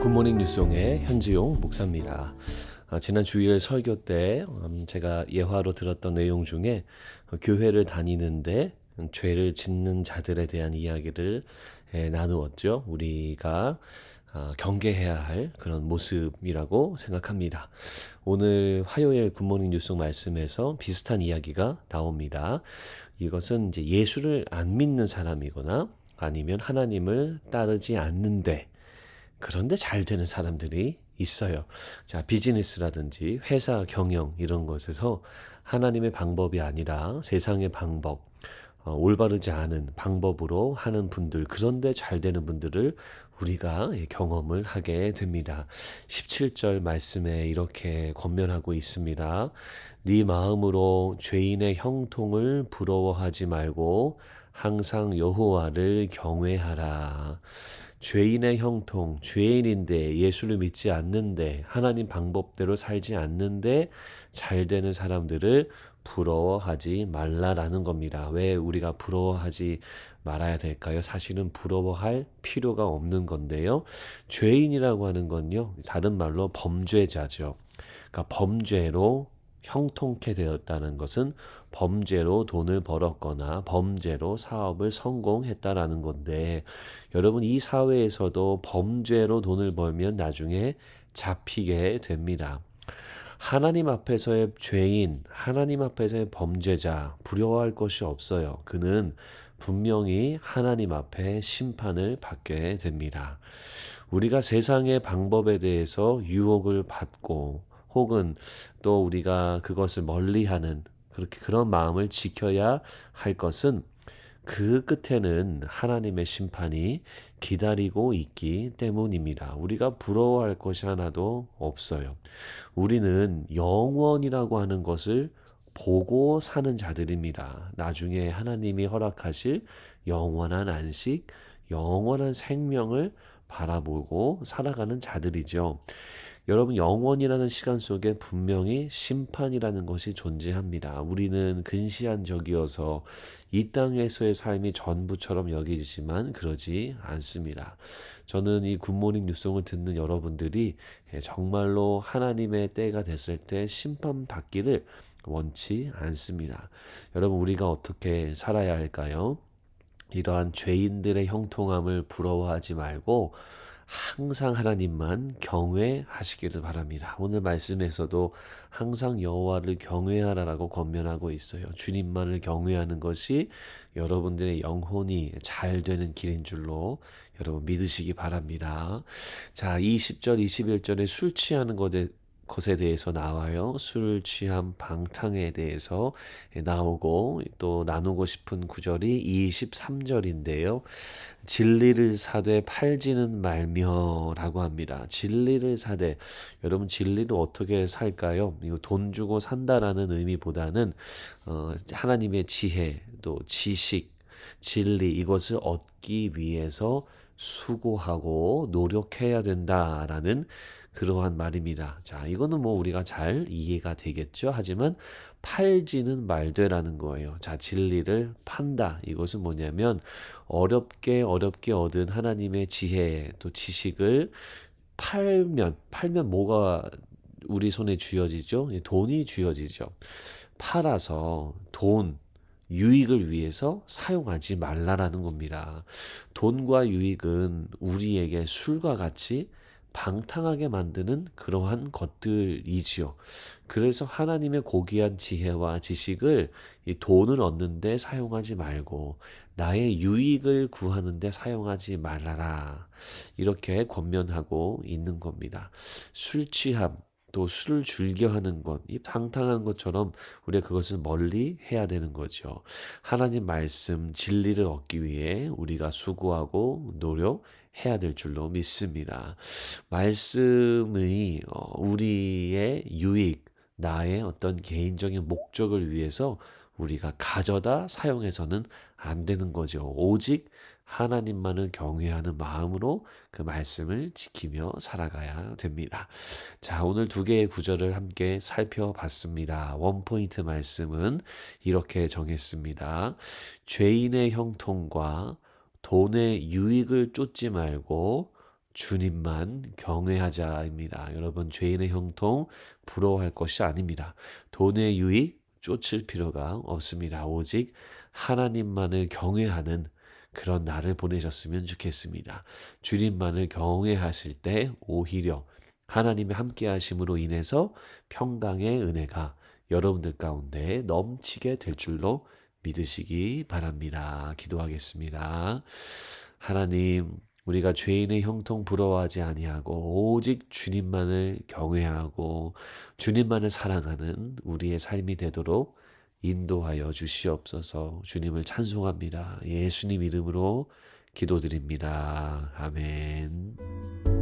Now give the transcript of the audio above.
굿모닝 뉴스용의 현지용 목사입니다. 지난 주일 설교 때 제가 예화로 들었던 내용 중에 교회를 다니는데 죄를 짓는 자들에 대한 이야기를 나누었죠. 우리가 경계해야 할 그런 모습이라고 생각합니다. 오늘 화요일 굿모닝 뉴스 말씀에서 비슷한 이야기가 나옵니다. 이것은 이제 예수를 안 믿는 사람이거나 아니면 하나님을 따르지 않는데 그런데 잘 되는 사람들이 있어요. 자, 비즈니스라든지 회사 경영 이런 것에서 하나님의 방법이 아니라 세상의 방법, 올바르지 않은 방법으로 하는 분들, 그런데 잘 되는 분들을 우리가 경험을 하게 됩니다. 17절 말씀에 이렇게 권면하고 있습니다. 네 마음으로 죄인의 형통을 부러워하지 말고 항상 여호와를 경외하라. 죄인의 형통, 죄인인데 예수를 믿지 않는데 하나님 방법대로 살지 않는데 잘 되는 사람들을 부러워하지 말라라는 겁니다. 왜 우리가 부러워하지 말아야 될까요? 사실은 부러워할 필요가 없는 건데요. 죄인이라고 하는 건요, 다른 말로 범죄자죠. 그러니까 범죄로 형통케 되었다는 것은 범죄로 돈을 벌었거나 범죄로 사업을 성공했다라는 건데, 여러분 이 사회에서도 범죄로 돈을 벌면 나중에 잡히게 됩니다. 하나님 앞에서의 죄인, 하나님 앞에서의 범죄자 부러워할 것이 없어요. 그는 분명히 하나님 앞에 심판을 받게 됩니다. 우리가 세상의 방법에 대해서 유혹을 받고 혹은 또 우리가 그것을 멀리하는 그런 마음을 지켜야 할 것은 그 끝에는 하나님의 심판이 기다리고 있기 때문입니다. 우리가 부러워할 것이 하나도 없어요. 우리는 영원이라고 하는 것을 보고 사는 자들입니다. 나중에 하나님이 허락하실 영원한 안식, 영원한 생명을 바라보고 살아가는 자들이죠. 여러분, 영원이라는 시간 속에 분명히 심판이라는 것이 존재합니다. 우리는 근시안적이어서 이 땅에서의 삶이 전부처럼 여기지만 그러지 않습니다. 저는 이 굿모닝 뉴스를 듣는 여러분들이 정말로 하나님의 때가 됐을 때 심판받기를 원치 않습니다. 여러분, 우리가 어떻게 살아야 할까요? 이러한 죄인들의 형통함을 부러워하지 말고 항상 하나님만 경외하시기를 바랍니다. 오늘 말씀에서도 항상 여호와를 경외하라라고 권면하고 있어요. 주님만을 경외하는 것이 여러분들의 영혼이 잘 되는 길인 줄로 여러분 믿으시기 바랍니다. 자, 20절, 21절에 술 취하는 것에 대해서 나와요. 술 취함 방탕에 대해서 나오고 또 나누고 싶은 구절이 23절인데요. 진리를 사되 팔지는 말며라고 합니다. 진리를 사되, 여러분 진리를 어떻게 살까요? 이거 돈 주고 산다라는 의미보다는 하나님의 지혜, 또 지식, 진리 이것을 얻기 위해서 수고하고 노력해야 된다라는 그러한 말입니다. 자, 이거는 뭐 우리가 잘 이해가 되겠죠. 하지만 팔지는 말되라는 거예요. 자, 진리를 판다. 이것은 뭐냐면 어렵게 얻은 하나님의 지혜 또 지식을 팔면 뭐가 우리 손에 쥐어지죠? 돈이 쥐어지죠. 팔아서 유익을 위해서 사용하지 말라라는 겁니다. 돈과 유익은 우리에게 술과 같이 방탕하게 만드는 그러한 것들이지요. 그래서 하나님의 고귀한 지혜와 지식을 이 돈을 얻는 데 사용하지 말고 나의 유익을 구하는 데 사용하지 말아라. 이렇게 권면하고 있는 겁니다. 술 취함, 또 술을 즐겨하는 것, 이 방탕한 것처럼 우리가 그것을 멀리 해야 되는 거죠. 하나님 말씀, 진리를 얻기 위해 우리가 수고하고 노력해야 될 줄로 믿습니다. 말씀의 우리의 유익, 나의 어떤 개인적인 목적을 위해서 우리가 가져다 사용해서는 안 되는 거죠. 오직 하나님만을 경외하는 마음으로 그 말씀을 지키며 살아가야 됩니다. 자, 오늘 두 개의 구절을 함께 살펴봤습니다. 원포인트 말씀은 이렇게 정했습니다. 죄인의 형통과 돈의 유익을 쫓지 말고 주님만 경외하자입니다. 여러분, 죄인의 형통 부러워할 것이 아닙니다. 돈의 유익 쫓을 필요가 없습니다. 오직 하나님만을 경외하는 그런 날을 보내셨으면 좋겠습니다. 주님만을 경외하실 때 오히려 하나님의 함께 하심으로 인해서 평강의 은혜가 여러분들 가운데 넘치게 될 줄로 믿으시기 바랍니다. 기도하겠습니다. 하나님, 우리가 죄인의 형통 부러워하지 아니하고 오직 주님만을 경외하고 주님만을 사랑하는 우리의 삶이 되도록 인도하여 주시옵소서. 주님을 찬송합니다. 예수님 이름으로 기도드립니다. 아멘.